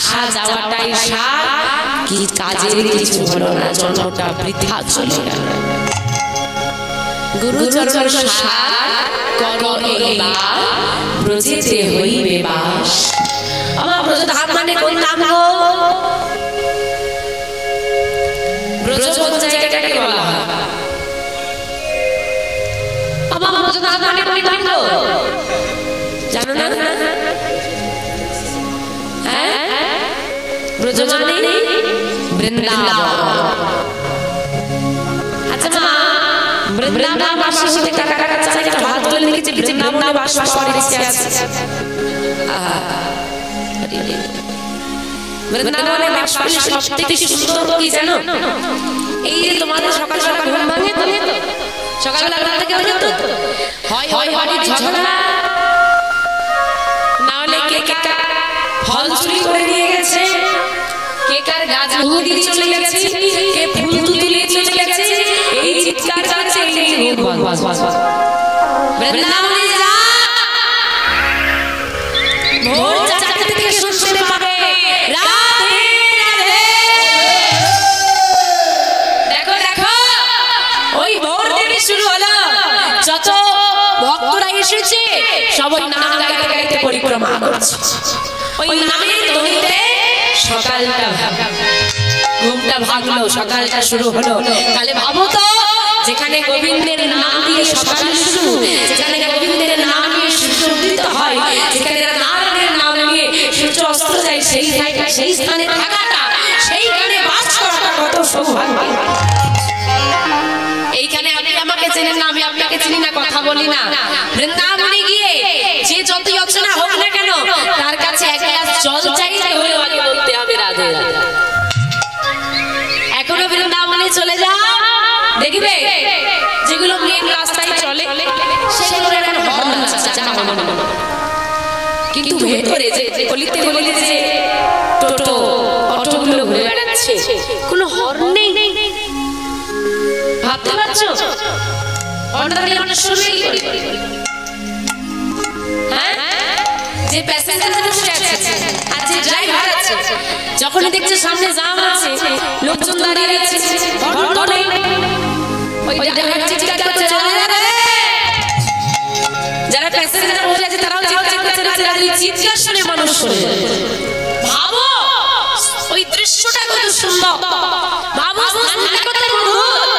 আসা যাওয়াটাই সার, কি কাজের কিছু হলো না, জন্মটা বৃথা চলে গেল। গুরুচরণ সার করো এইবার, ব্রজেতে হইবে বাস। আমার ব্রজধাম মানে কোন নাম গো? ব্রজ কোন জায়গাটাকে বলা হয়? আমার ব্রজধাম মানে কোন নাম গো? জানো না? হ্যাঁ, ব্রজ মানে বৃন্দাবন। আচ্ছা মা, বৃন্দাবন বাসী হতে কারা কারা চায়? একটু হাত তুলে লিখেছে বৃন্দাবনে বাস করার ইচ্ছে আছে। বৃন্দাবনে বাস করলে সবথেকে সুন্দর কি জানো? এই যে তোমাদের সকাল সকাল ঘুম ভাঙে তো, সকালবেলা ঘুম থেকে ওঠো তো, হয় বাড়ির ঝগড়া, না হলে কে কার ফল চুরি করে নিয়ে গেছে, কে কার গাছ ভেঙে দিয়ে চলে গেছে, কে ফুল তুলে চলে গেছে, এই চিৎকার করছে এই বৃন্দাবনে যা, ভোর 4টা থেকে শুনতে পাবে রাধে রাধে। দেখো দেখো, ওই ভোর থেকে শুরু হলো, যত ভক্তরা এসেছে সবাই নাম গাইতে গাইতে পরিক্রমা করছে। ওই নামের ধ্বনিতে সকালটা ঘুমটা ভাগলো, সকালটা শুরু হলো। তাহলে ভাবো তো, যেখানে গোবিন্দের নাম দিয়ে সকাল শুরু, যেখানে গোবিন্দের নাম দিয়ে সূর্য উদিত হয়, যেখানে নারায়ণের নাম নিয়ে সূর্য অস্ত যায়, সেই জায়গা সেই স্থানে থাকাটা, সেইখানে বাস করাটা কত সৌভাগ্য। এইখানে আপনি আমাকে চেনেন না, আমি আপনাকে চিনি না, কথা বলি না। বৃন্দাবনে গিয়ে যে যতই অচেনা হোক না কেন, তার কাছে এক গ্লাস জল চাইতে হলেও আগে বলতে হবে রাধে রাধে। এখনো বৃন্দাবনে চলে যাও, দেখবে যেগুলো মেন রাস্তায় চলে সেগুলো এখন হর্ন আছে, কিন্তু ভেতরে যে গলিতে গলিতে যে টোটো অটোগুলো ঘুরে বেড়াচ্ছে, কোনো হর্ন নেই। ভাবতে পারছো? হর্নটা দিলে মানুষ শুনবে কি করে? হ্যাঁ, যে প্যাসেঞ্জার বসে আছে আর যে ড্রাইভার আছে, যখন দেখছে সামনে জ্যাম আছে, লোকজন দাঁড়িয়ে আছে, হর্ন নেই, ওই ড্রাইভার চিৎকার করছে রাধে রাধে। যারা প্যাসেঞ্জার বসে আছে তারাও চিৎকার করছে রাধে রাধে। চিৎকার শুনে মানুষ শুনে, ভাবো ওই দৃশ্যটা কত সুন্দর, ভাবো স্থানটা কত মধুর,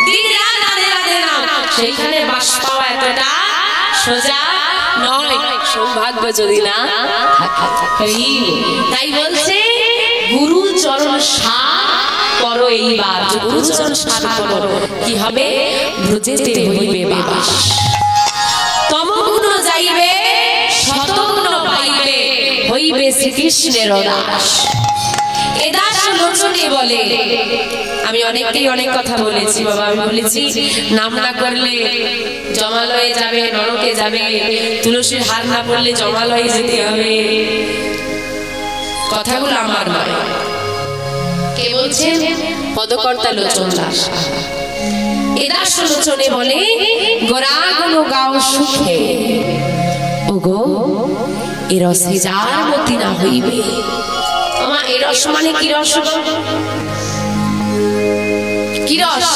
দিন রাত রাধে রাধে নাম, সেইখানে বাস পাওয়া এতটা সোজা নয়, সৌভাগ্য যদি না থাকে। তাই বলছে গুরু চরণ সার করো এইবার, গুরু চরণ সার করো, কি হবে? ব্রজেতে হইবে বাস। তমগুণ যাইবে, শতগুণ পাইবে, হইবে শ্রীকৃষ্ণের দাস। এ দাস লোচনে বলে, আমি অনেককেই অনেক কথা বলেছি বাবা, আমি বলেছি নাম না করলে জমালয়ে যাবে, নরকে যাবে, তুলসীর হার না পড়লে জমালয়ে যেতে হবে। কথাগুলো আমার নয়, কে বলছেন? পদকর্তা লোচন দাস। এ দাস লোচনে বলে, গোরাগুণ গাও সুখে, ও গো এ রসে যার মতি না হইবে। আমার এ রস মানে কি রস? কি রস?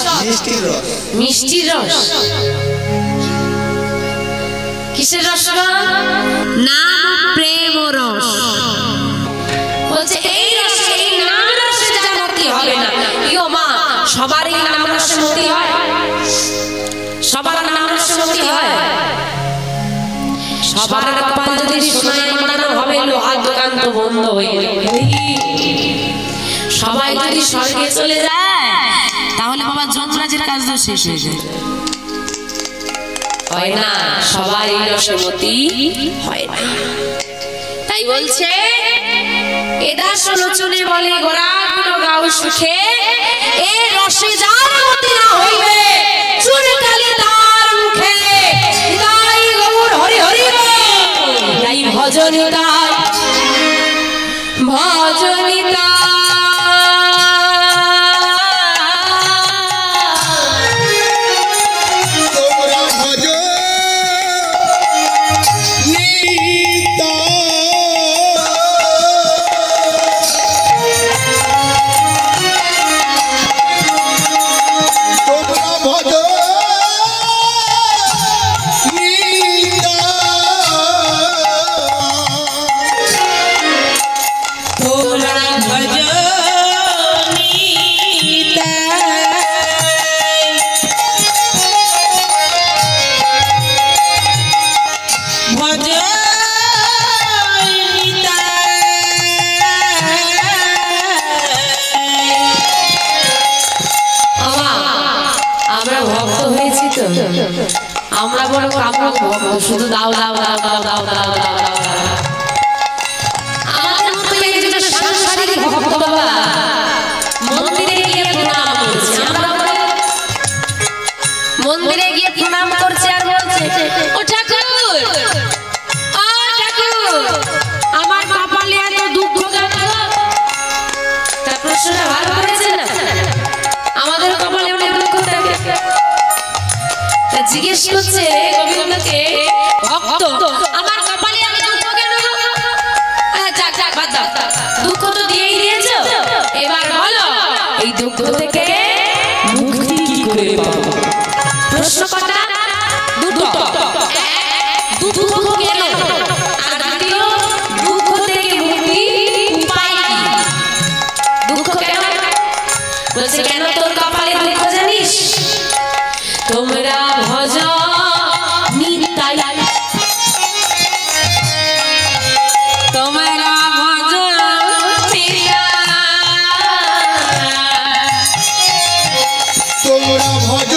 মিষ্টির রস। কিসের রস? নাম প্রেম রস। বলছে এই রসে, এই নাম রসে যা মতি হবে না। ইও মা, সবার এই নাম রসে মতি হয়? সবার নাম রসে মতি হয়? সবার কপাল যদি সোনায় মোড়ানো হবে, লোহার দোকান তো বন্ধ হয়ে যাবে। সবাই যদি স্বর্গে চলে যায়, তাহলে বাবা যমরাজের কাজ তো শেষ হয়ে যায়। হয় না, সবার এই রসে মতি হয় না। তাই বলছে এ দাস লোচনে বলে, গোরাগুণ গাও সুখে, এ রসে যার মতি না হইবে, চুনকালি তার মুখে। তাই গৌর হরি হরি বল, তাই ভজনিতা ভজনিতা। বড় কামক ভক্ত, শুধু দাও দাও দাও দাও দাও দাও দাও দাও। আমাদের মতো একজন সাংসারিক ভক্ত বাবা মন্দিরে গিয়ে প্রণাম করছে, মন্দিরে গিয়ে প্রণাম করছে আর বলছে ও ঠাকুর, ও ঠাকুর আমার কপালে এত দুঃখ কেন? তার প্রশ্নটা ভালো করেছে না, আমাদের কপালে অনেক দুঃখ থাকে। তা জিজ্ঞেস করছে গোবিন্দকে ভক্ত, আমার কপালে এত দুঃখ কেন? যাক যাক বাদ দাও, দুঃখ তো দিয়েই দিয়েছো, এবার বলো এই দুঃখ থেকে মুক্তি কি করে পাবো? প্রশ্ন কটা? দুটো। দুঃখ কেন, আর দ্বিতীয় দুঃখ থেকে মুক্তি উপায় কি? দুঃখ কেন বলছে, কেন তোর কপালে দুঃখ জানিস? তোমরা ভজ নিতাই, তোমরা ভজ তোমরা ভজ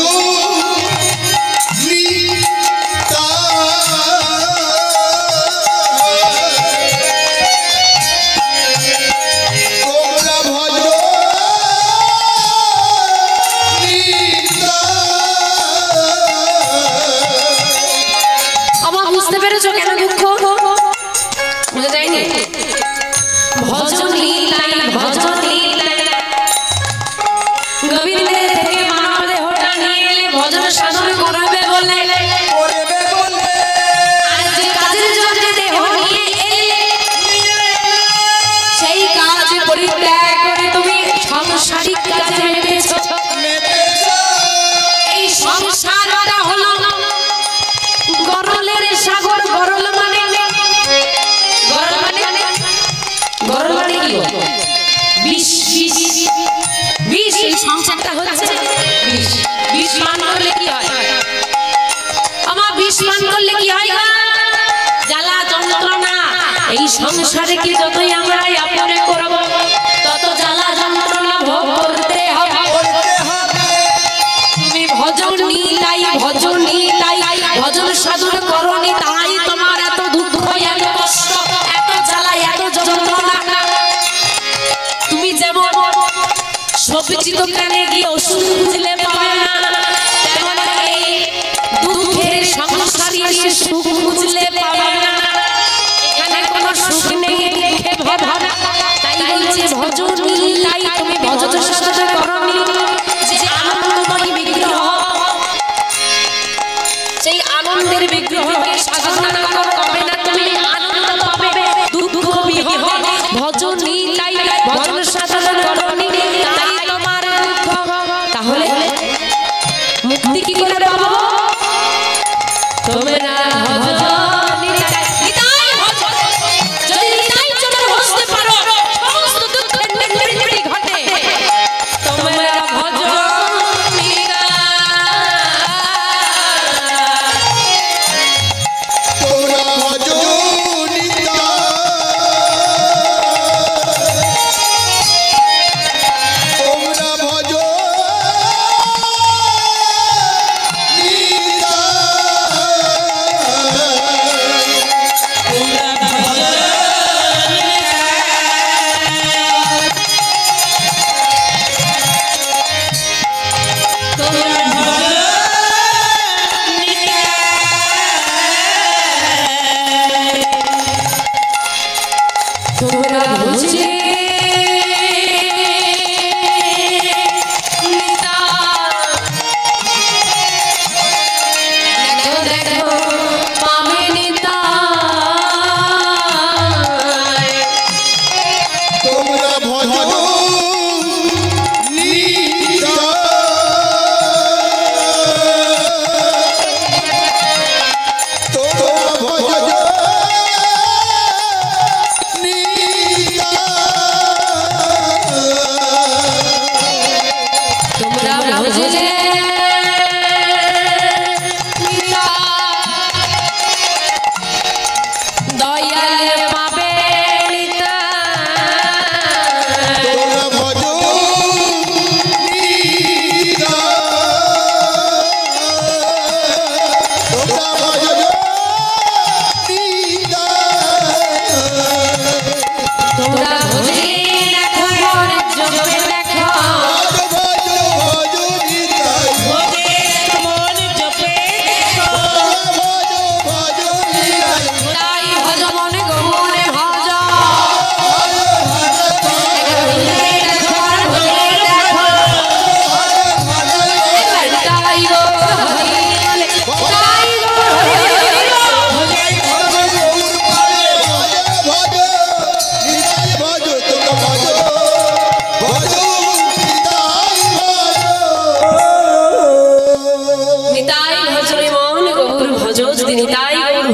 সংসারটা হচ্ছে বিষ। বিষ পান করলে কি হয়? আমার বিষ পান করলে কি হয়? জ্বালা যন্ত্রণা। এই সংসারে কি যতই আমরা আপনে করব তত জ্বালা যন্ত্রণা ভোগ করতে হবে। তুমি ভজন নিতাই, ভজন নিতাই, ভজন সাধন করনি, তাই তোমার এত দুঃখ, এত কষ্ট, এত জ্বালা, এত যন্ত্রণা। তুমি যেমন সবজি দোকানে গিয়ে ওষুধ খুঁজলে পাবে না, তেমন এই দুঃখের সংসারে এসে সুখ খুঁজলে পাবে না। এখানে কোনো সুখ নেই, দুঃখে ভরা। তাই বলছে ভজন নিতাই, তুমি ভজন সাধন করনি, যে আনন্দময় বিগ্রহ, সেই আনন্দের বিগ্রহকে সাধনা করবে না, তুমি আনন্দ পাবে দুঃখ বিহীন। ভজন নিতাই, ভজন সাধন করনি, তাই তোমার দুঃখ। তাহলে মুক্তি কি করে পাবো? তোমরা ভজন নিতাই, নিতাই ভজন। যদি নিতাই চলে বসতে পারো, সমস্ত দুঃখের নিবৃত্তি ঘটে। তোমরা ভজন নিতাই, তোমরা ভজন নিতাই, তোমরা ভজন তোমরা বুঝলে দেখো দেখো পাবে নিতাই। তোমরা ভজন নিতাই, তোমরা ভজন নিতাই।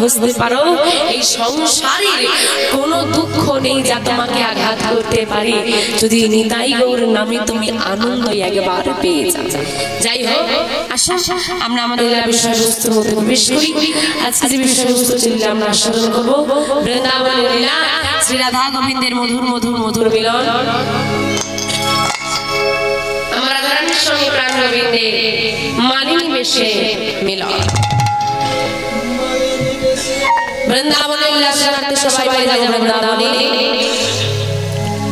বুঝতে পারো এই সংসারের কোনো দুঃখ নেই যা তোমাকে আঘাত করতে পারে যদি নিতাই গৌর নামে তুমি আনন্দ একবার পেয়ে যাও। যাই হোক, আসো আমরা আমাদের বিষয়বস্তুর মধ্যে প্রবেশ করি। আজকে যে বিষয়বস্তু ছিল আমরা আস্বাদন করবো বৃন্দাবনের লীলা, শ্রী রাধা গোবিন্দের মধুর মধুর মধুর মিলন। আমার রাধারানীর সঙ্গে প্রাণ গোবিন্দের মালিনী বেশে মিলন। বৃন্দাবনে লীলা করতে সবাই বাড়ি যাবো বৃন্দাবনে।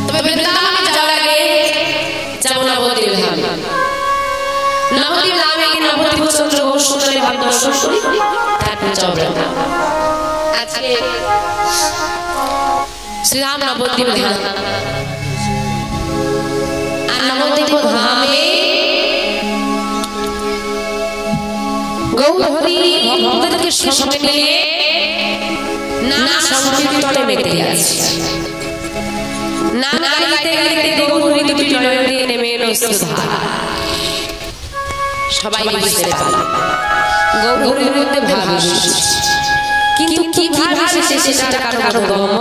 তবে বৃন্দাবনে যাওয়ার আগে যাবো নবদ্বীপ ধাম। নবদ্বীপ ধামে গিয়ে নবদ্বীপ চন্দ্র ঘোষ সুন্দরের ভাব দর্শন করি, তারপরে যাবো বৃন্দাবন। আজকে শ্রীরাম নবদ্বীপ ধাম, আর নবদ্বীপ ধামে গৌরহরি ভক্তদেরকে সঙ্গে নিয়ে নানা সংকীর্তনে মেতে আছে। নানা গাইতে গাইতে গৌরহরি দুটি নয়ন দিয়ে নেমে এলো অশ্রুধারা। সবাই বুঝতে পারে গৌরহরির মধ্যে ভাব এসেছে, কিন্তু কি ভাব এসেছে সেটা কারো কারো গম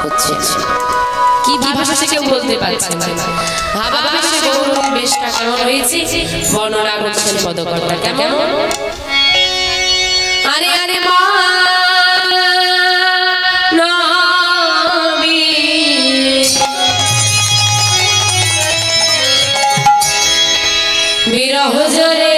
হচ্ছে। কি ভাব এসেছে কেউ বলতে পারছে না। ভাবা বেশে গৌরহরির বেশটা কেমন হয়েছে বর্ণনা করছেন পদকর্তা। কেমন? আরে আরে মা বিরহ জরে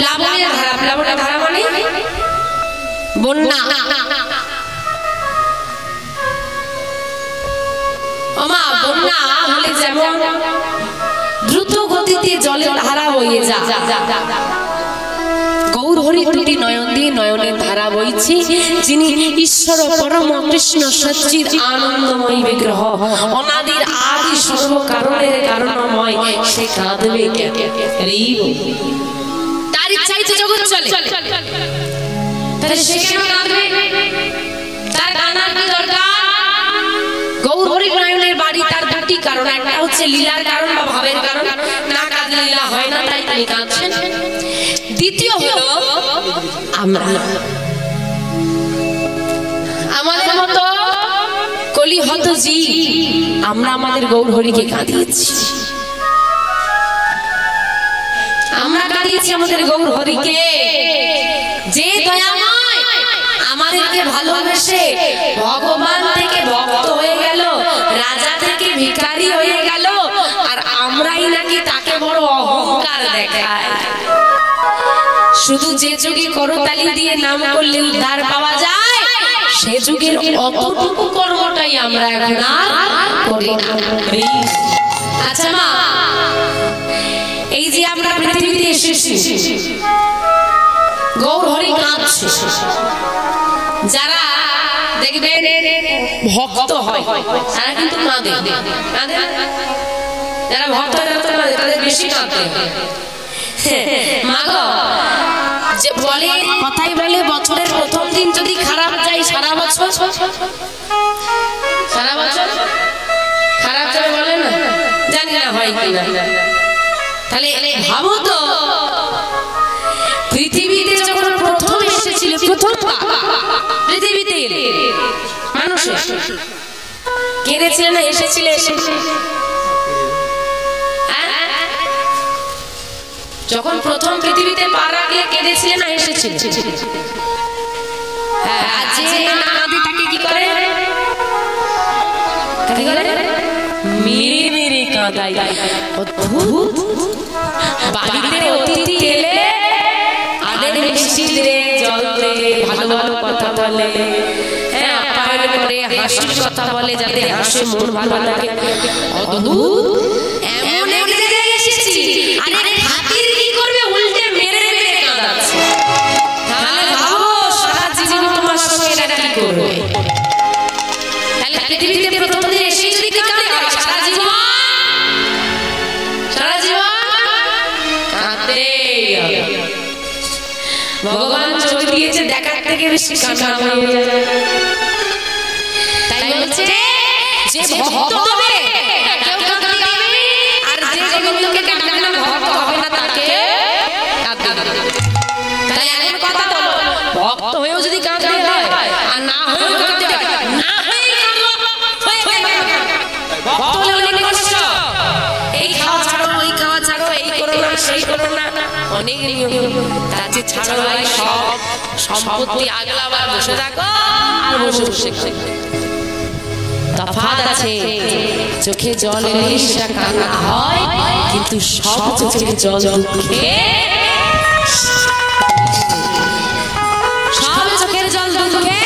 প্লাবনের ধারা মানে বন্যা। ওমা বন্যা হলে যেমন দ্রুত গতিতে জলের ধারা বইয়ে যায়, গৌর হরি দুটি নয়ন দিয়ে নয়নের ধারা বইছে। যিনি ঈশ্বর পরম কৃষ্ণ সচ্চিদ আনন্দময় বিগ্রহ, অনাদির আদি সর্ব কারণের কারণময়, সে কাঁদবে কেন? তার ইচ্ছাই তো জগৎ চলে, তাহলে সে কেন কাঁদবে? তার কান্নার কি দরকার? গৌর হরি নয়নের বাড়ি তার দুটি কারণ, একটা হচ্ছে লীলার কারণ বা ভাবের কারণ, না কাঁদলে লীলা হয় না, তাই তিনি কাঁদছেন। দ্বিতীয় হলো আমরা, আমাদের মতো কলিহত জীব, আমরা আমাদের গৌর হরিকে কাঁদিয়েছি, আমরা কাঁদিয়েছি আমাদের গৌর হরিকে। যে দয়াময় আমাদেরকে ভালোবেসে ভগবান থেকে ভক্ত হয়ে গেল, রাজা থেকে ভিখারি হয়ে গেল, আর আমরাই নাকি তাকে বড় অহংকার দেখায়। শুধু যে যুগে করতালি দিয়ে নাম করলে উদ্ধার পাওয়া যায়, সে যুগের অতটুকু কর্মটাই আমরা এখন আর করি না। আচ্ছা মা, এই যে আমরা পৃথিবীতে এসেছি, গৌর হরি কাঁদছে। যারা দেখবেন ভক্ত হয় তারা কিন্তু কাঁদে, যারা ভক্ত হয় তাদের বেশি কাঁদে। মাগো, যে বলে কথাই বলে বছরের প্রথম দিন যদি খারাপ যায়, সারা বছর খারাপ যাবে বলে না, জানি না হয় কিনা। তাহলে ভাবো তো, পৃথিবীতে যখন প্রথম এসেছিল, প্রথম পৃথিবীতে মানুষ কেঁদেছিল না এসেছিল? যখন প্রথম পৃথিবীতে পা রাখলে কেঁদেছিল না এসেছিল? তাকে কি করে? মেরে মেরে কাঁদাই। অদ্ভুত। বাড়িতে অতিথি এলে আদের মিষ্টি দে, জল দে, ভালো ভালো কথা বলে, হ্যাঁ আপ্যায়ন করে, হাসির কথা বলে, যাতে হাসে মন ভালো লাগে। অদ্ভুত। এমন এক জায়গায় এসেছি, আরে হাতির কি করবে? উল্টে মেরে মেরে কাঁদাচ্ছে। তাহলে ভাবো সারা জীবন তোমার সঙ্গে এটা কি করবে? তাহলে পৃথিবীতে প্রথম দিন এসে যদি কাঁদে, সারা জীবন কাঁদতে। ভগবান চোখ দিয়েছে দেখার থেকে বেশি কাঁদা হয়ে যায়। তাই বলছে যে ভক্ত হবে কেউ কাঁদতে হবে, আর যে গোবিন্দকে কাঁদবে না ভক্ত হবে না তাকে কাঁদতে হবে। তাই এখন কথা বলো, ভক্ত হয়েও যদি কাঁদতে হয় আর না হয়েও কাঁদতে হয়, না হয়ে কাঁদো, ভক্ত হলে অনেক কষ্ট। এই খাওয়া ছাড়ো, ওই খাওয়া ছাড়ো, এই করো না, সেই করো না, অনেক নিয়ম। তাতে ছাড়ো ভাই সব সম্পত্তি আগলাবার, বসে থাকো আর বসে বসে। তফাৎ আছে, চোখে জল এলে সেটা কান্না হয়, কিন্তু সব চোখের জল দুঃখে, সব চোখের জল দুঃখে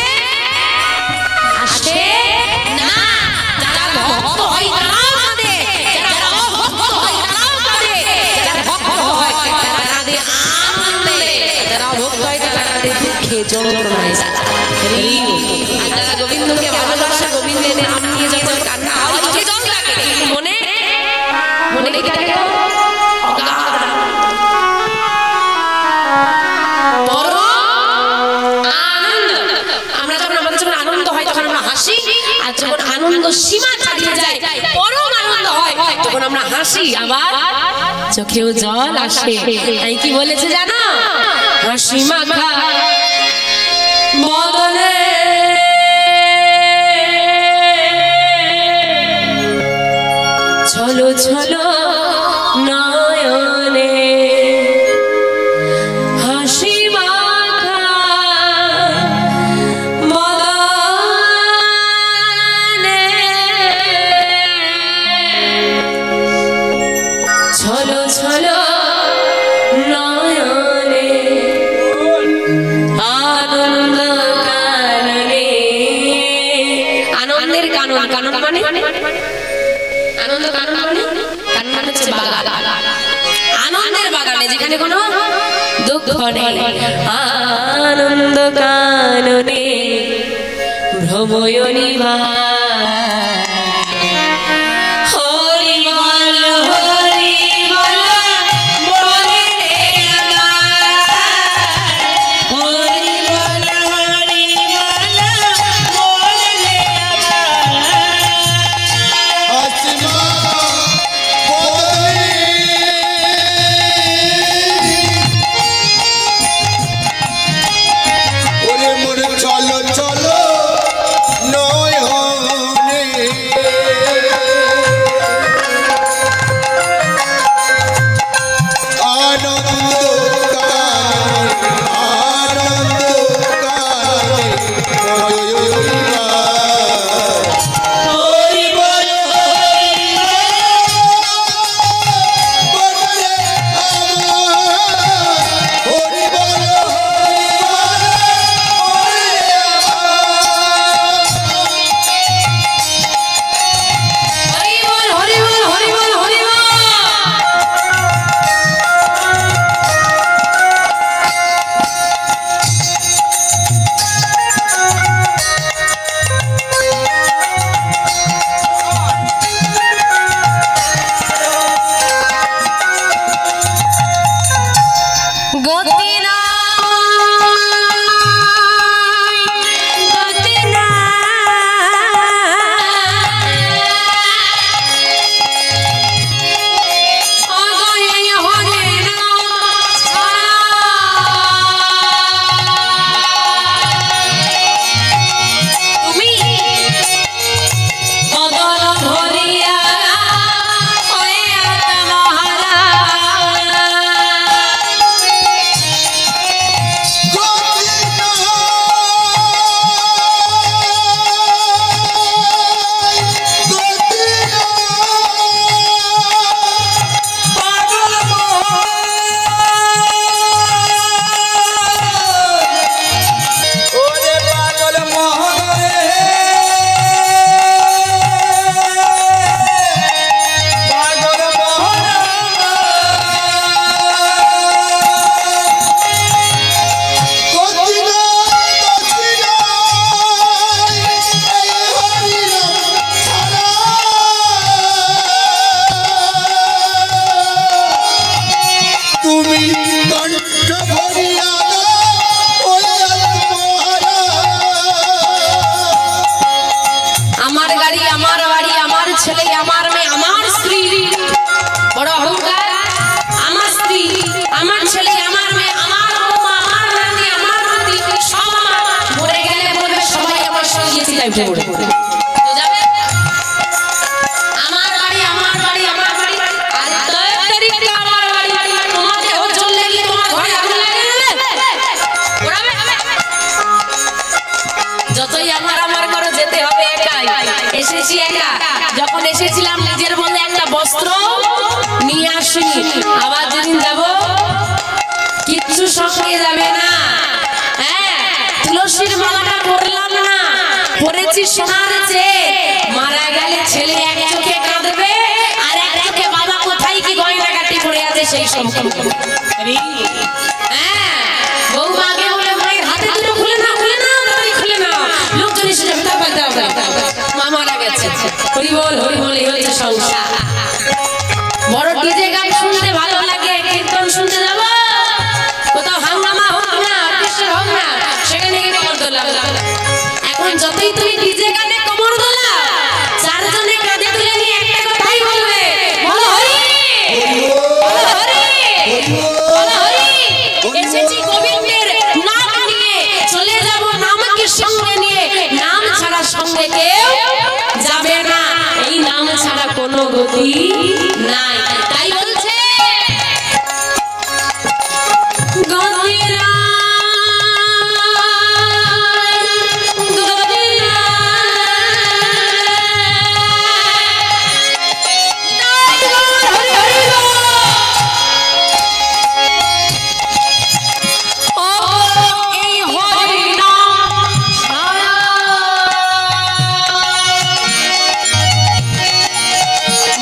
আসে না। যারা ভক্ত হয় তারাও কাঁদে, যারা অভক্ত হয় তারাও কাঁদে, যারা ভক্ত হয় তারা কাঁদে আনন্দে, যারা অভক্ত হয় তারা কাঁদে দুঃখে, যন্ত্রণায়। আর যারা গোবিন্দকে ভালোবাসে, গোবিন্দের নাম নিয়ে যখন কান্না হয়, চোখে জল লাগে, মনে মনে লেগে থাকে আনন্দ সীমা ছাড়িয়ে যায়, পরম আনন্দ হয়, তখন আমরা হাসি, আবার চোখেও জল আসে। তাই কি বলেছে জানো? হাসি মাখা বদনে ছলো ছলো নয়নে, হাসি মাখা বদনে ছলো ছলো নয়নে, ক্ষণে আনন্দ কাননে ভ্রময়নী মা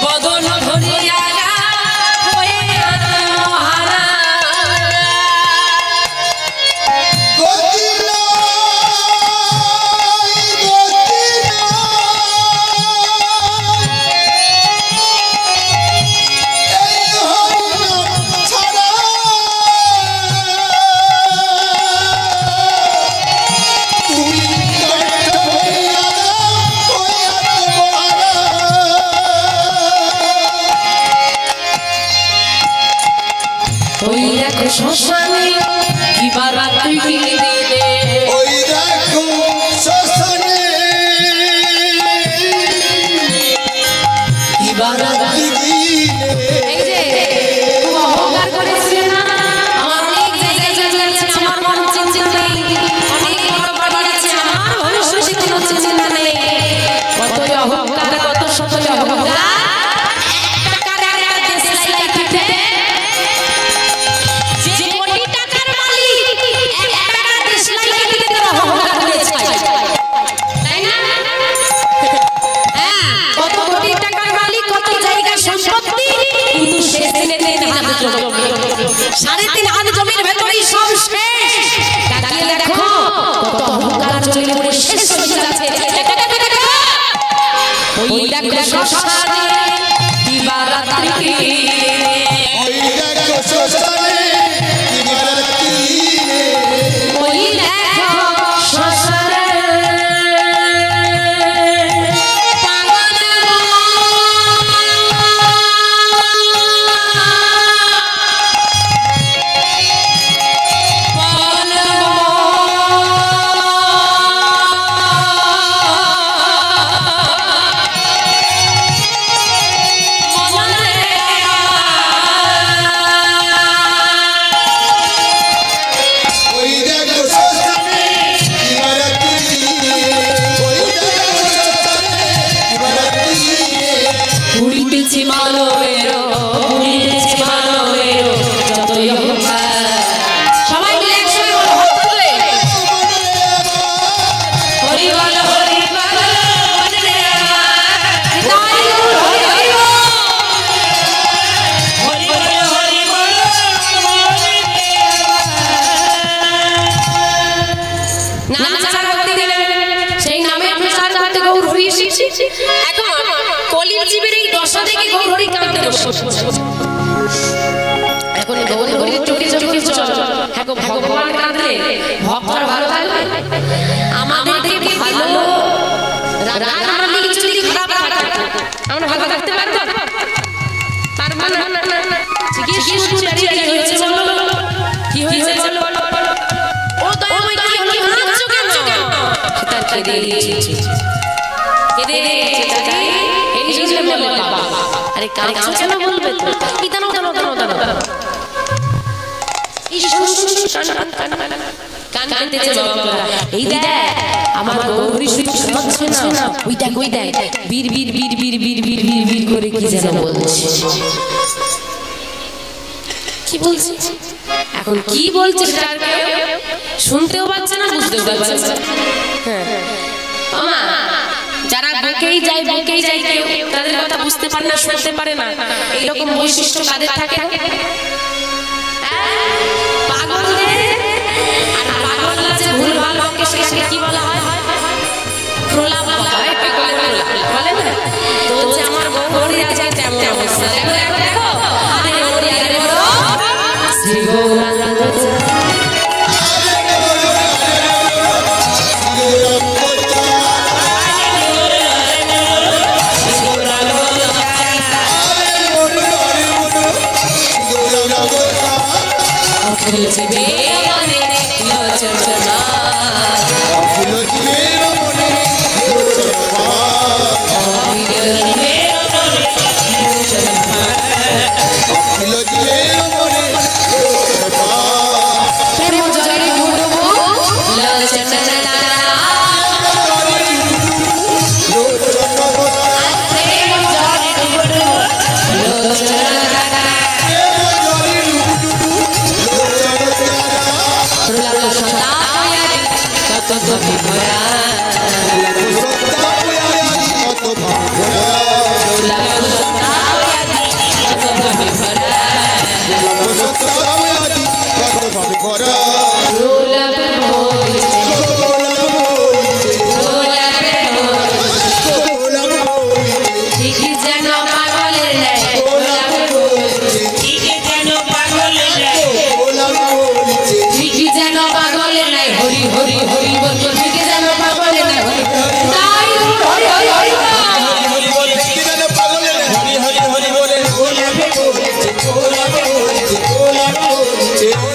বদন শ্মশানে কি বারাত্রি কি দিনে ওই দেখো শ্মশানে কি বারাত্রি এই যে খুব অহংকার করেছিলেন না আমার অনেক জায়গায় যাচ্ছে আমার মন চিন্তা নেই অনেক বড় বাড়ি আছে আমার ভবিষ্যতে কোনো চিন্তা নেই কত অহংকার কত শত অহংকার সাড়ে 3 হাত জমির ভেতরেই সব শেষ তাকিয়ে দেখো কত অহংকার চলে পড়ে শেষ হয়ে যাচ্ছে ওই দেখো শ্মশানে কি বারাত্রি ওই দেখো শ্মশানে কি বারাত্রি ওই দেখো শ্মশানে এখন কলির জীবের এই দশা থেকে গৌরহরি কাঁদতে বসে এখন গৌরহরির চোখে চোখে হ্যাঁ ভগবান কাঁদলে ভক্তর ভালো থাকবে আমাদের ভালো রাগ আমাদের কিছু যদি খারাপ থাকে আমরা ভালো থাকতে পারবো পারবো না জিজ্ঞেস করছি আরে হয়েছে বলো কি হয়েছে বলো ও দয়াময় কি হলো কাঁদছো কেন তার কেঁদে দিয়েছি কেঁদে দিয়েছি এই জন্য বলে বাবা আরে কাঁদছো কেন বলবে তো কি দানো কান কানতেছে বাবা এই দেখ আমার গৌরী শুধু শোনাচ্ছে না ওই দেখ বীর বীর বীর বীর বীর বীর বীর বীর করে কি যেন বলছে কি বলছে এখন কি বলছে শুনতেও পাচ্ছে না বুঝতেও পাচ্ছে না হ্যাঁ আমা যারা বুকেই যায় কেউ তাদের কথা বুঝতে পারে না শুনতে পারে না এইরকম বৈশিষ্ট্য কাদের থাকে পাগলদের আর পাগলরা যে ভুলভাল বকে সেটাকে কি বলা হয় প্রলাপ বলা হয় বলে না তো যে আমার গৌরী রাজা তেমন অবস্থা দেখো আরে গৌরী আরে বড় শ্রী গৌরাঙ্গ Hola,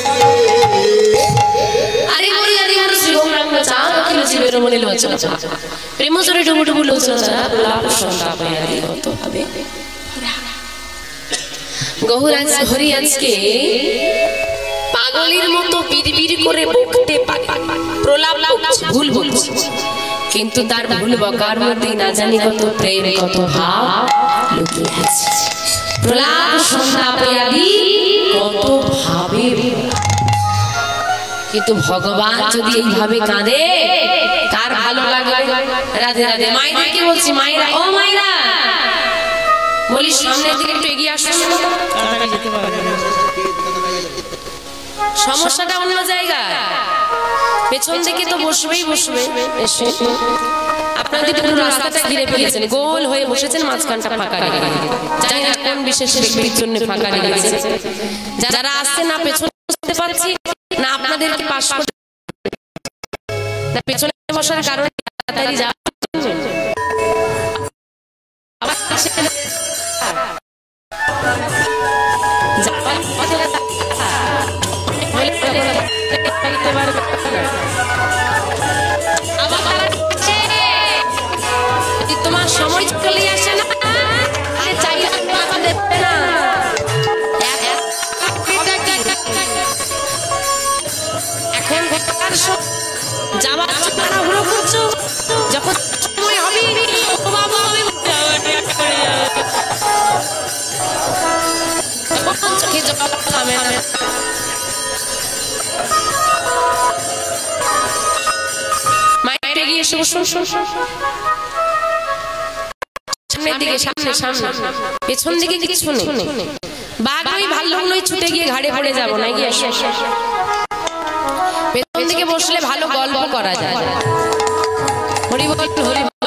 চলা প্রেম জোরে ডুবু ডুবু লোচনা লাভ সন্ধ্যা পেয়ারি কত ভাবে গৌরাজ হরি আজকে পাগলের মতো বিড়বিড় করে বকতে পারে, প্রলাপ বকছে, ভুল বলছে, কিন্তু তার ভুল বকার মধ্যে না জানি কত প্রেম কত ভাব লুকিয়ে আছে। প্রলাপ সন্ধ্যা পেয়ারি কত ভাবে, কিন্তু ভগবান যদি এইভাবে কাঁদে কার ভালো লাগবে? রাধে রাধে। মায়েদেরকে বলছি, মায়েরা, ও মায়েরা বলি সামনের দিকে একটু এগিয়ে আসুন, সমস্যাটা অন্য জায়গায়, পেছন দিকে তো বসবেই বসবে। এসে আপনাদের পুরো রাস্তাটা ঘিরে ফেলেছেন, গোল হয়ে বসেছেন, মাঝখানটা ফাঁকা রেখে। জানি না কোন বিশেষ ব্যক্তির জন্য ফাঁকা রেখেছে, যারা আসছে না পেছন বসতে পারছি না আপনাদেরকে পাশ করতে না, পেছনে বসার কারণে তাড়াতাড়ি যাওয়া তোমার সময় চলে আসে না, চাইলে দেবে না। এখন যাওয়ার তাড়াহুড়ো করছো, যখন সময় হবে চোখে জবাব পাবে না। মায়ের এগিয়ে এসে বসুন, সামনের দিকে, সামনে সামনে, পেছন দিকে কিছু নেই। বাঘ নই ভাল্লুক নই ছুটে গিয়ে ঘাড়ে পড়ে যাবো না, গিয়ে পেছন দিকে বসলে ভালো গল্প করা যায়। হরি বল হরি বল।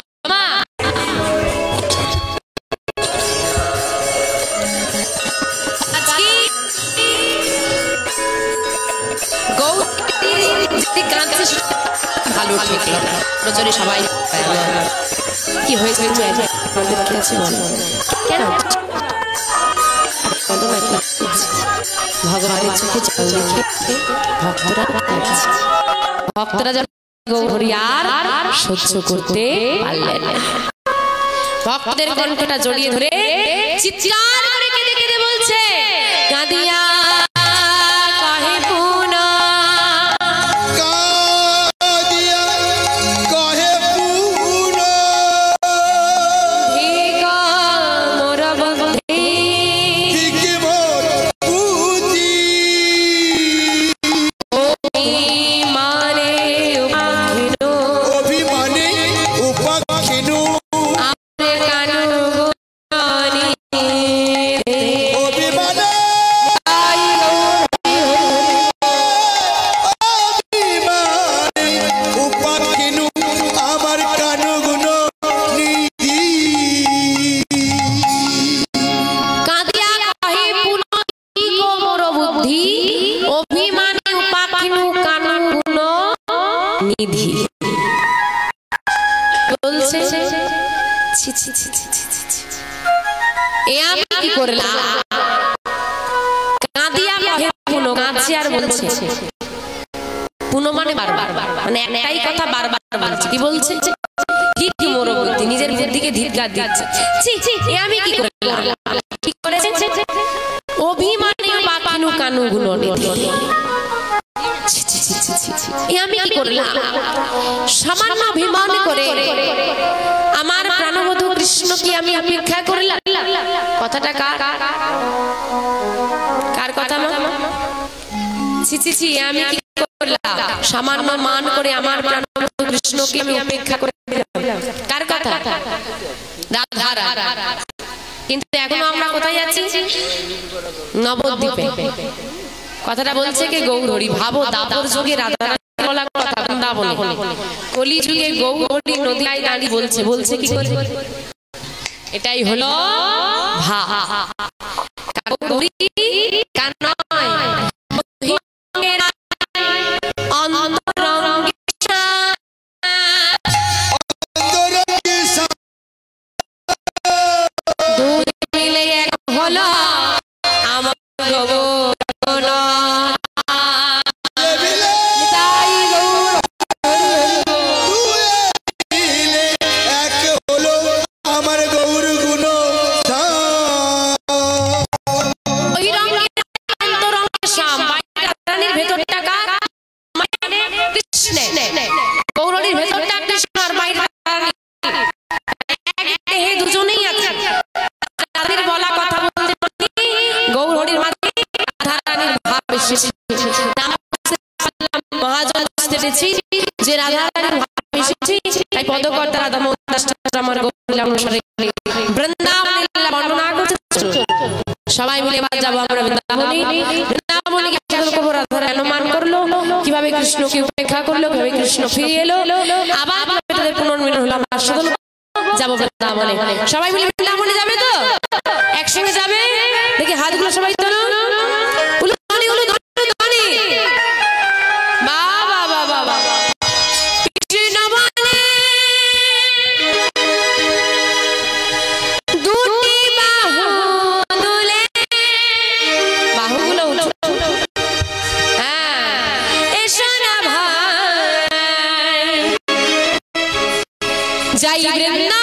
ভালো ঠিক নজরে সবাই কি হয়েছে কি আছে বল, কেন ভগবানের চোখে জল দেখে ভক্তরা গৌরী আর সহ্য করতে পারলেন না। ভক্তদের কণ্ঠটা জড়িয়ে ধরে চিৎকার করে কেঁদে কেঁদে বলছে, কাঁদিয়া নিজের বুদ্ধিকে ধিক্কার দিচ্ছে। আমি কি করেছি? অভিমানী পাকানু কানু গুণ আমি কি করলাম? সামান্য অভিমান করে আমার প্রাণবধূ কৃষ্ণকে আমি অপেক্ষা করলাম। কথাটা কার কথা? ছি ছি ছি, আমি কি করলাম? সামান্য মান করে আমার প্রাণবধূ কৃষ্ণকে আমি অপেক্ষা করে কার কথা? রাধার। কিন্তু এখনো আমরা কোথায় যাচ্ছি? নবদ্বীপে। কথাটা বলছে কে? গৌরহরি। ভাবো, দাপর যুগে রাধা বলা কথা বৃন্দাবনে, কলি যুগে গৌরহরি নদীয়ায় দাঁড়িয়ে বলছে কি করে? এটাই হলো গৌরহরি গৌরহরির ভেতরটা কৃষ্ণ আর বাইরে হে দুজনেই আছে। তাদের বলা কথা বলতে গৌরহরির মাঝে রাধারানীর ভাব এসেছে। মহাজন বুঝতে পেরেছি যে রাধারানীর ভাব এসেছে, তাই পদকর্তা রাধা মোহন আমার গৌরহরি অনুসারে বৃন্দাবন বর্ণনা করছে। সবাই মিলে এবার যাবো আমরা বৃন্দাবনে। বৃন্দাবনে রাধার অনুমান করলো কিভাবে কৃষ্ণকে উপেক্ষা করলো, কিভাবে কৃষ্ণ ফিরে এলো, আবার তাদের পুনর্মিলন হলো। আমরা আসলে যাবো বৃন্দাবনে। সবাই মিলে বৃন্দাবনে যাবে তো? একসঙ্গে যাবে? দেখি হাতগুলো সবাই তোলো। যাই বৃন্দাবনে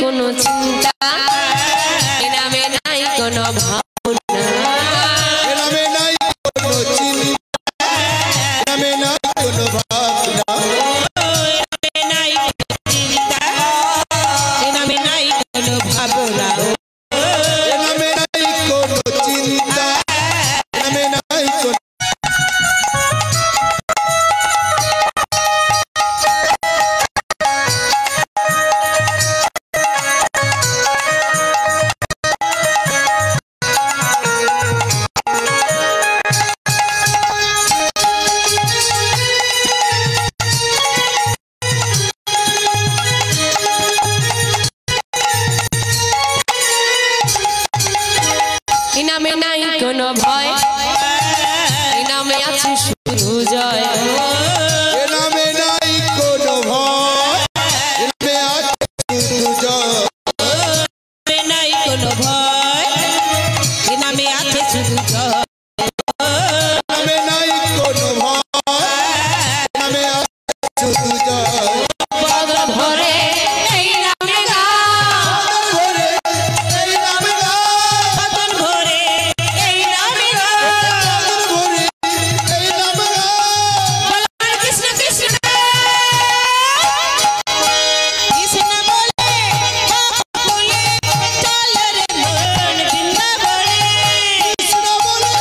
কোনো চিন্তা, নামে নাই কোনো ভাবনা, নামে নাই কোনো চিন্তা, নামে নাই কোনো ভাবনা, নাই চিন্তা, নামে নাই কোনো ভাবনা, নামে নাই কোনো চিন্তা, নামে নাই কোনো নামে নাই কোনো ভয়, নামে আছে শুধু জয়, নামে নাই কোনো ভয়, নামে আছে শুধু জয়, নাই কোনো ভয়, নামে আছে শুধু জয়, নামে নাই কোনো ভয়, নামে আছে শুধু জয়, পদ ভরে এই নামে গা, ভরে এই নামে গা, পতন ভরে এই নামে গা, ভরে এই নামে গা, বল কৃষ্ণ কৃষ্ণ কৃষ্ণ বলে বলে চল রে মন বৃন্দাবনে, কৃষ্ণ বলে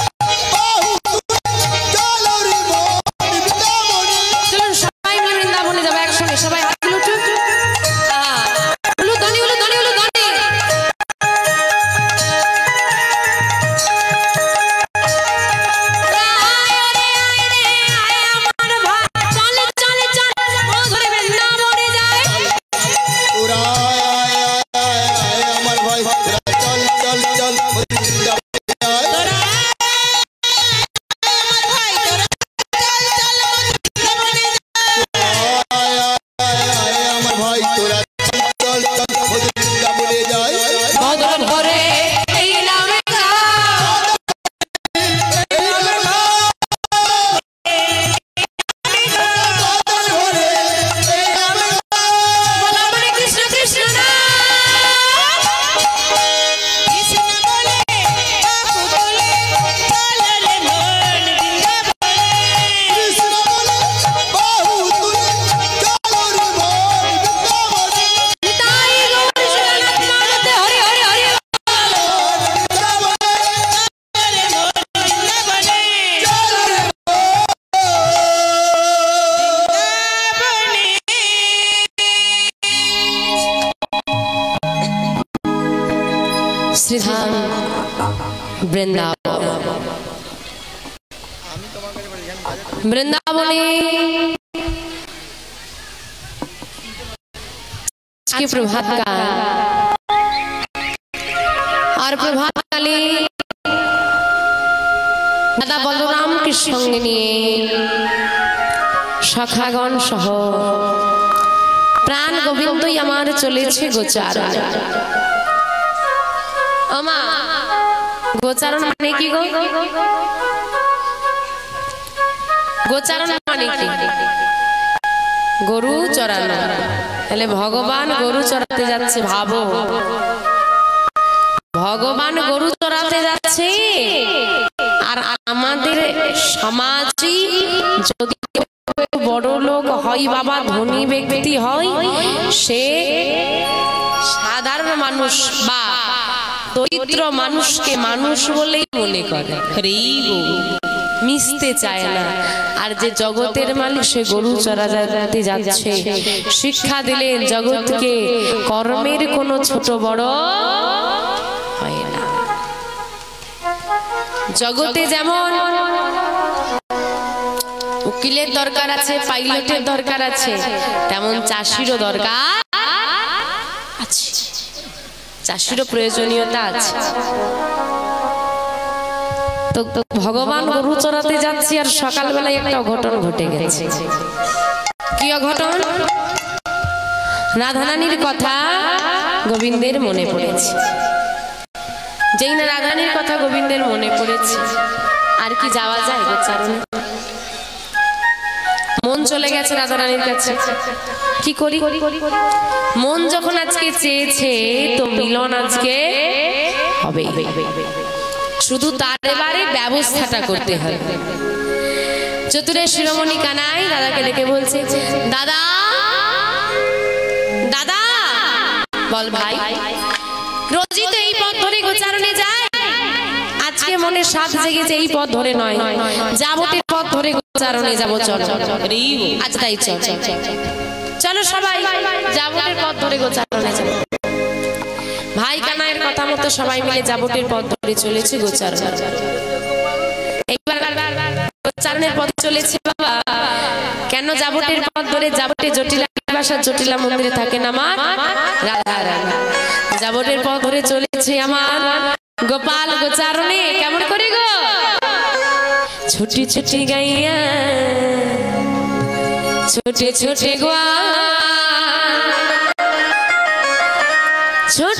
শ্রীধাম বৃন্দাবন। বৃন্দাবনে আজকে প্রভাত কাল, আর প্রভাত কালে দাদা বলরামকে সঙ্গে নিয়ে সখাগণ সহ প্রাণ গোবিন্দই আমার চলেছে গোচারণ। আমা গোচারণ মানে কি গো? গোচারণ মানে কি? গরু চড়ানো। তাহলে ভগবান গরু চড়াতে যাচ্ছে। ভাবো, ভগবান গরু চড়াতে যাচ্ছে, আর আমাদের সমাজে যদি বড় লোক হয়, বাবা ধনী ব্যক্তি হয়, সে সাধারণ মানুষ বা দরিদ্র মানুষকে মানুষ বলেই মনে করে, মিশতে চায় না। আর যে জগতের মালিক সে গরু চড়াতে যাচ্ছে। শিক্ষা দিলেন জগৎকে কর্মের কোনো ছোট বড় হয় না। জগতে যেমন উকিলের দরকার আছে, পাইলটের দরকার আছে, তেমন চাষিরও দরকার আছে, চাষিরও প্রয়োজনীয়তা আছে। তো ভগবান গরু চড়াতে যাচ্ছে, আর সকালবেলায় একটা অঘটন ঘটে গেছে। কি অঘটন? রাধারানীর কথা গোবিন্দের মনে পড়েছে। যেই না রাধারানীর কথা গোবিন্দের মনে পড়েছে, আর কি যাওয়া যায় গোচারণে? মন চলে গেছে রাধারানীর কাছে। কি করি? মন যখন আজকে চেয়েছে, তো মিলন আজকে হবে। শুধু তার এবারে ব্যবস্থাটা করতে হবে। চতুরের শিরোমণি কানাই দাদাকে ডেকে বলছে, দাদা দাদা, বল ভাই, রোজই তো এই পথ ধরে গোচারণে যায়, আজকে মনে সাথ জেগেছে এই পথ ধরে নয়, যাবতের পথ ধরে গোচারণে যাবো। চল আজ তাই চল, চলো সবাই যাবতের পথ ধরে গোচারণে যাবো। ভাই কানাইয়ের কথা মতো সবাই মিলে যাবতের পথ ধরে চলেছে গোচারণ। এইবার গোচারণের পথ চলেছে বাবা। কেন যাবতের পথ ধরে? যাবতে জটিলা বাসা, জটিলা মন্দিরে থাকে না মা রাধারানী। যাবতের পথ ধরে চলেছে আমার গোপাল গোচারণে। কেমন করে গো? ছুটি ছুটি গাইয়া ছোটে ছোটে গোয়া, ছোট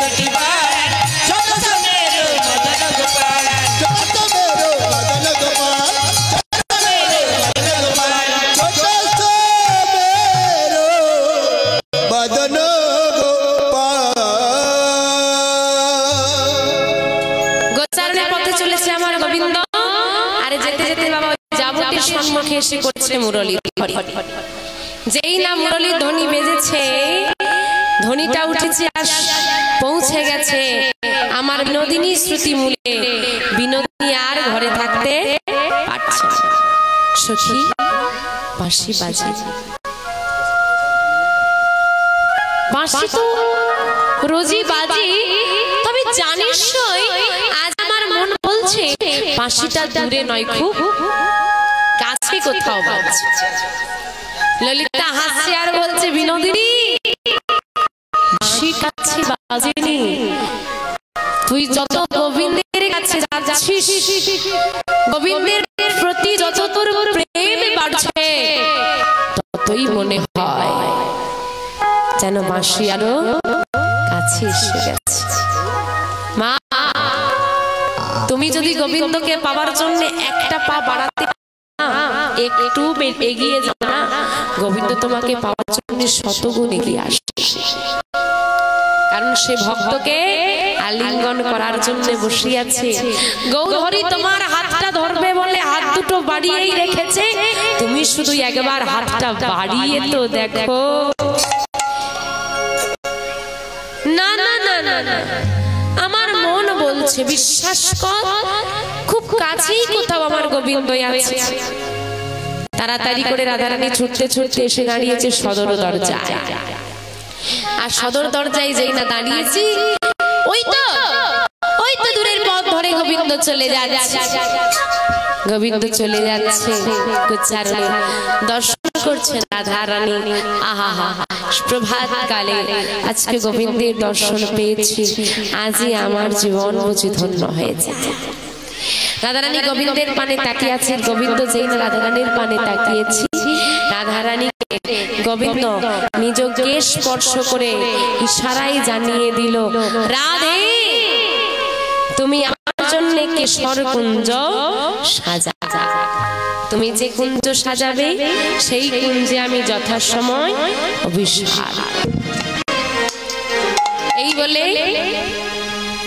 छोटी बार छोटो मेरो मदन गोपाल छोट मेरो मदन गोपाल छोट मेरो मदन गोपाल छोट मेरो मदन गोपाल। গোচারণের পথে চলেছে আমার গোবিন্দ, আরে যেতে যেতে বাবা যাবতীর সম্মুখে এসে করছে মুরলী ধরি। যেই না মুরলীর ধ্বনি বেজেছে, ধ্বনিটা উঠেছে আর পৌঁছে গেছে আমার বিনোদিনী শ্রুতি মূলে। বিনোদিনী আর ঘরে থাকতে পারছে না। সখী বাঁশি বাজে, বাঁশি তো রোজই বাজে, তবে জানিস আজ আমার মন বলছে বাঁশিটা দূরে নয়, খুব কাছে কোথাও বাজছে। ললিতা হাসছে আর বলছে বিনোদিনী বাঁশি কাছে বাজেনি, তুই যত গোবিন্দের কাছে যাচ্ছিস, গোবিন্দের প্রতি যত তোর প্রেম বাড়ছে, ততই মনে হয় যেন বাঁশি আরো কাছে এসে গেছে। মা, তুমি যদি গোবিন্দকে পাওয়ার জন্য একটা পা বাড়াতে একটু এগিয়ে যাও না, গোবিন্দ তোমাকে পাওয়ার জন্য শতগুণ এগিয়ে আসবে। কারণ সে ভক্তকে আলিঙ্গন করার জন্য বসে আছে। গৌরহরি তোমার হাতটা ধরবে বলে হাত দুটো বাড়িয়েই রেখেছে, তুমি শুধু একবার হাতটা বাড়িয়ে তো দেখো। না না না না না, আমার মন বলছে বিশ্বাস কর, খুব কাছেই কোথাও আমার গোবিন্দ আছে। তাড়াতাড়ি করে রাধারানী ছুটতে ছুটতে এসে দাঁড়িয়েছে সদর দরজায়। আর সদর দরজায় যেই না দাঁড়িয়েছি, ওই তো দূরের পথ ধরে গোবিন্দ চলে যাচ্ছে। গোবিন্দ চলে যাচ্ছে, গোচারণে দর্শন করছে রাধারানী। আহা হা, প্রভাত কালে আজকে গোবিন্দের দর্শন পেয়েছি, আজই আমার জীবন বুঝি ধন্য হয়েছে। রাধারানী গোবিন্দের পানে তাকিয়ে আছেন, গোবিন্দ যেই না রাধারানীর পানে তাকিয়েছি, রাধারানী গোবিন্দ নিজ কেশ স্পর্শ করে ইশারায় জানিয়ে দিল, রাধে তুমি আমার জন্য কেশর কুঞ্জ সাজা। তুমি যে কুঞ্জ সাজাবে সেই কুঞ্জে আমি যথাসময় অভিসার। এই বলে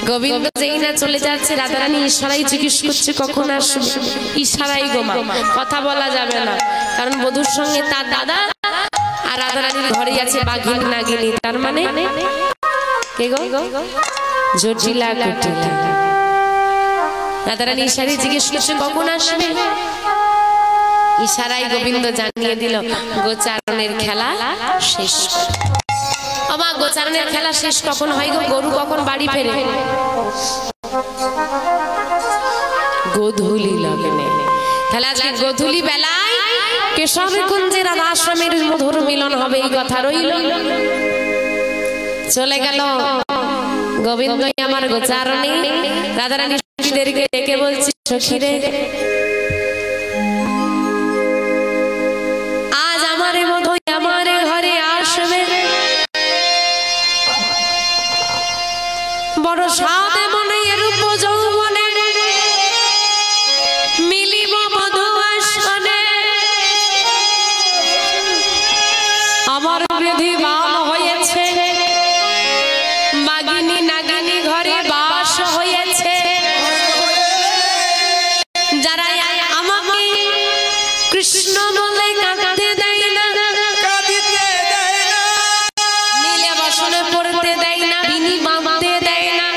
গোবিন্দ যেই না চলে যাচ্ছে, রাধারানী ইশারায় জিজ্ঞেস করছে কখন আসবে। ইশারাই গোমা, কথা বলা যাবে না, কারণ বধূর সঙ্গে তার দাদা আর রাধারানীর ঘরে আছে বাঘিন নাগিনী, তার মানে কে গো? জটিলা কুটিলা। রাধারানী ইশারায় জিজ্ঞেস করছে কখন আসবে। ইশারায় গোবিন্দ জানিয়ে দিল গোচারণের খেলা শেষ। আমার গোচারণের খেলা শেষ কখন হয় গো? গরু কখন বাড়ি ফেরে? গোধূলি লগ্নে। তাহলে আজকে গোধূলি বেলায় কেশবকুঞ্জের আশ্রমের মধুর মিলন হবে, এই কথা রইল। চলে গেল গোবিন্দ আমার গোচারণে। রাধারানী সখীদেরকে ডেকে বলছে, সখীরে আজ আমারে মধু আমার ঘরে আসবে, বড় সাদে মনে রূপ যৌবনে মিলিব মধু আসনে। আমার বিধি বাম হয়েছে, মাগিনী নাগিনী ঘরে বাস হয়েছে। যারা আমাকে কৃষ্ণ বলে কাঁদতে দেয় না, নীলে বসনে পড়তে দেয় না, বিনি বাঁধতে দেয় না,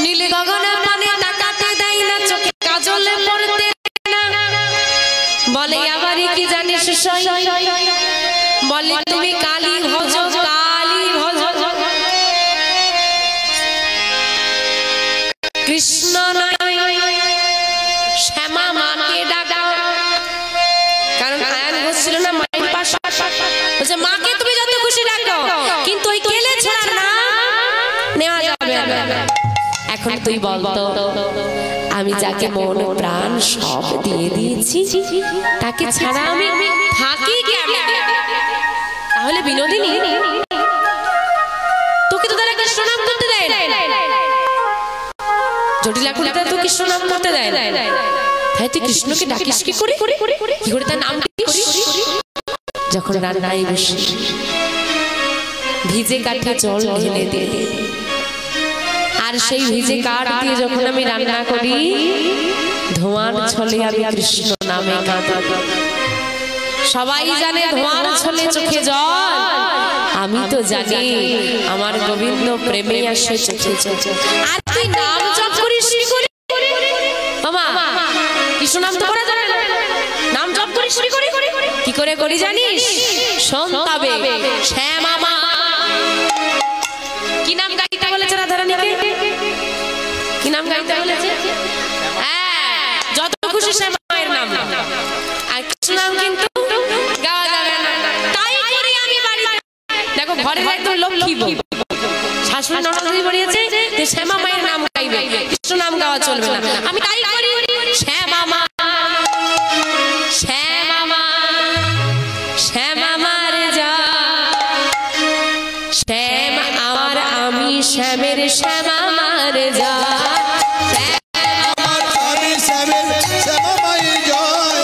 নীলে গগনে পানে তাকাতে দেয় না, চোখে কাজলে পড়তে দেয় না। বলে আবার কি জানিস সই, বলে তুমি কালী ভজ, কালী ভজ, কৃষ্ণ নয় শ্যামা মাকে ডাকাও। কারণ আয়ান বলছিল না মায়ের পাশে, বলছে মাকে তুমি যত খুশি ডাকো, কিন্তু ওই কেলে ছাড়া না নেওয়া যাবে না। এখন তুই বলতো, আমি যাকে মন প্রাণ সব দিয়ে দিয়েছি তাকে ছাড়া আমি থাকি কেমন? তাহলে বিনোদিনী কৃষ্ণ নাম করতে দেয় না, জটিলা কুলিতা তো কৃষ্ণ নাম করতে দেয় না। তাই তুই কৃষ্ণকে ডাকিস কি করে, কি করে তার নাম ডাকিস? যখন রান্নায় বসে ভিজে কাঠে জল ঢেলে দিয়ে, আর সেই ভিজে কাঠ দিয়ে যখন আমি রান্না করি, ধোঁয়ার ছলে আমি কৃষ্ণ নামে কাঁদা। সবাই জানে ধোঁয়ার ছলে চোখে জল, আমি তো জানি আমার গোবিন্দ প্রেমে আসে চোখে জল। আর তুই নাম জপ করিস কি করে? মামা কৃষ্ণ নাম তো করা যাবে না, নাম জপ করিস কি করে করি জানিস? শোন তবে শ্যামা মা কি নাম গাইতে বলেছে রাধারানীকে? কি নাম গাইতে বলেছে? যত খুশি শ্যামা মায়ের নাম, আর কৃষ্ণ নাম কিন্তু গাওয়া যাবে না। তাই করি আমি বাড়িতে, দেখো ঘরে একদম লক্ষ্মী বউ শাশুড়ি ননদ বলিয়েছে যে শ্যামা মায়ের নাম গাইবে, কৃষ্ণ নাম গাওয়া চলবে না। আমি তাই করি, শ্যামা মা শ্যামা মা শ্যামা মার যা, শ্যাম আমার আমি শ্যামের শ্যামা মার যা, আমার আমি শ্যামের শ্যামা মায়ের জয়,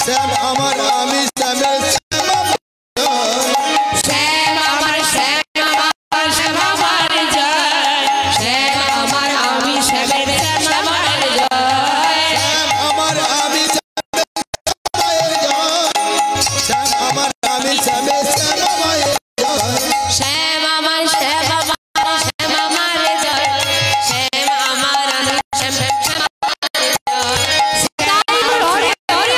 শ্যাম আমার আমি শ্যামের শ্যামা মায়ের জয়, শ্যাম আমার শ্যামা মার জয়, শ্যাম আমার আমি শ্যামের শ্যামা মার জয়, শ্যাম আমার আমি শ্যামের জয়, শ্যাম আমার আমি শ্যামের শ্যামা মায়ের জয়, শ্যাম আমার শ্যামা মার জয়, শ্যাম আমার আমি শ্যামের শ্যামা মার জয়। হরি হরি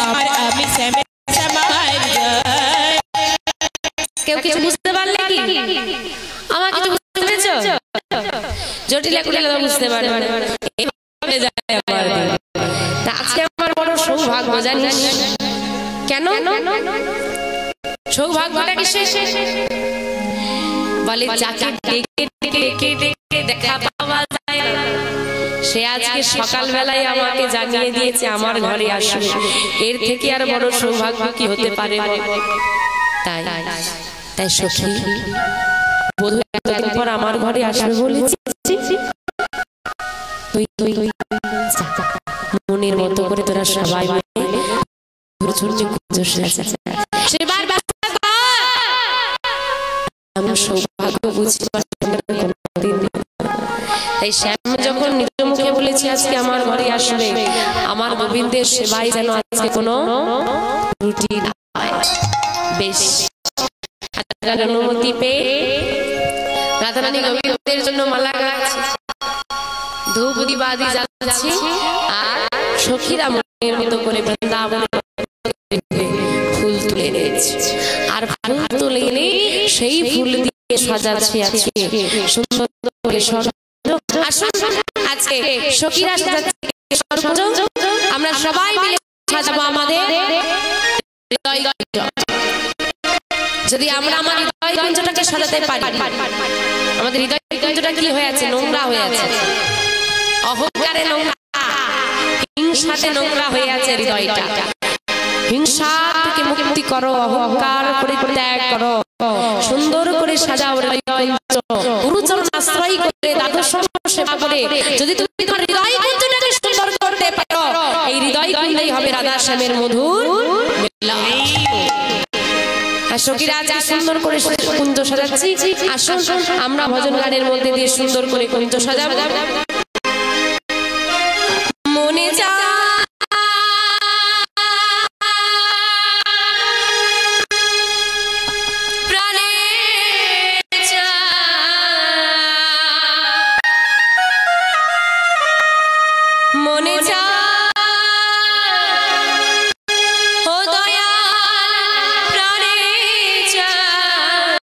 আমার আমি শ্যামের শ্যামা মায়ের জয়। কেউ কিছু বুঝতে পারলে কি? আমার কিছু বুঝতে পেরেছো? জটিলা কুটিলা বুঝতে পারবে না। তা আজকে আমার বড় সৌভাগ্য জানিস কেন? সৌভাগ্যটা কিসের? বলে যাকে ডেকে ডেকে ডেকে ডেকে দেখা পাওয়া যায় না, সে আজকে সকালবেলায় আমাকে জানিয়ে দিয়েছে আমার ঘরে আসবে। এর থেকে আর বড় সৌভাগ্য কি হতে পারে? তাই তাই সখী বধূ এতদিন পর আমার ঘরে আসবে বলেছি, তুই তুই মনের মতো করে তোরা সবাই আমি সৌভাগ্য বুঝতে তাই শ্যাম যখন নিজ মুখে বলেছি আজকে আমার ঘরে আসবে, আমার গোবিন্দের সেবায় যেন আজকে কোনো ত্রুটি না হয়। বেশ অনুমতি পেয়ে রাধারানী গোবিন্দের জন্য মালা গাচ্ছে, ধূপ দিবাদি জ্বালাচ্ছে, আর সখীরা মনের মতো করে বৃন্দাবনে ফুল তুলে এনেছে, আর ফুল তুলে এনে সেই ফুল দিয়ে সাজাচ্ছে আজকে সুন্দর করে আজকে সখীরা সাজাচ্ছে। আমরা সবাই মিলে সাজাবো আমাদের হৃদয় কুঞ্জ। যদি আমরা আমার হৃদয় কুঞ্জটাকে সাজাতে পারি, আমাদের হৃদয় কুঞ্জটা কি হয়ে আছে? নোংরা হয়ে আছে, অহংকারে নোংরা, হিংসাতে নোংরা হয়ে আছে হৃদয়টা। হিংসা থেকে মুক্তি করো, অহংকার পরিত্যাগ করো, সুন্দর করে সাজাও হৃদয় কুঞ্জ। গুরুচরণ আশ্রয় করে দ্বাদশ সেবা করে যদি তুমি তোমার হৃদয় কুঞ্জটাকে সুন্দর করতে পারো, এই হৃদয় কুঞ্জই হবে রাধা শ্যামের মধুর মিলন। আর সখীরা আজকে সুন্দর করে কুঞ্জ সাজাচ্ছি, আসুন আমরা ভজন গানের মধ্যে দিয়ে সুন্দর করে কুঞ্জ সাজাবো। মনে যা প্রাণে যা, মনে যা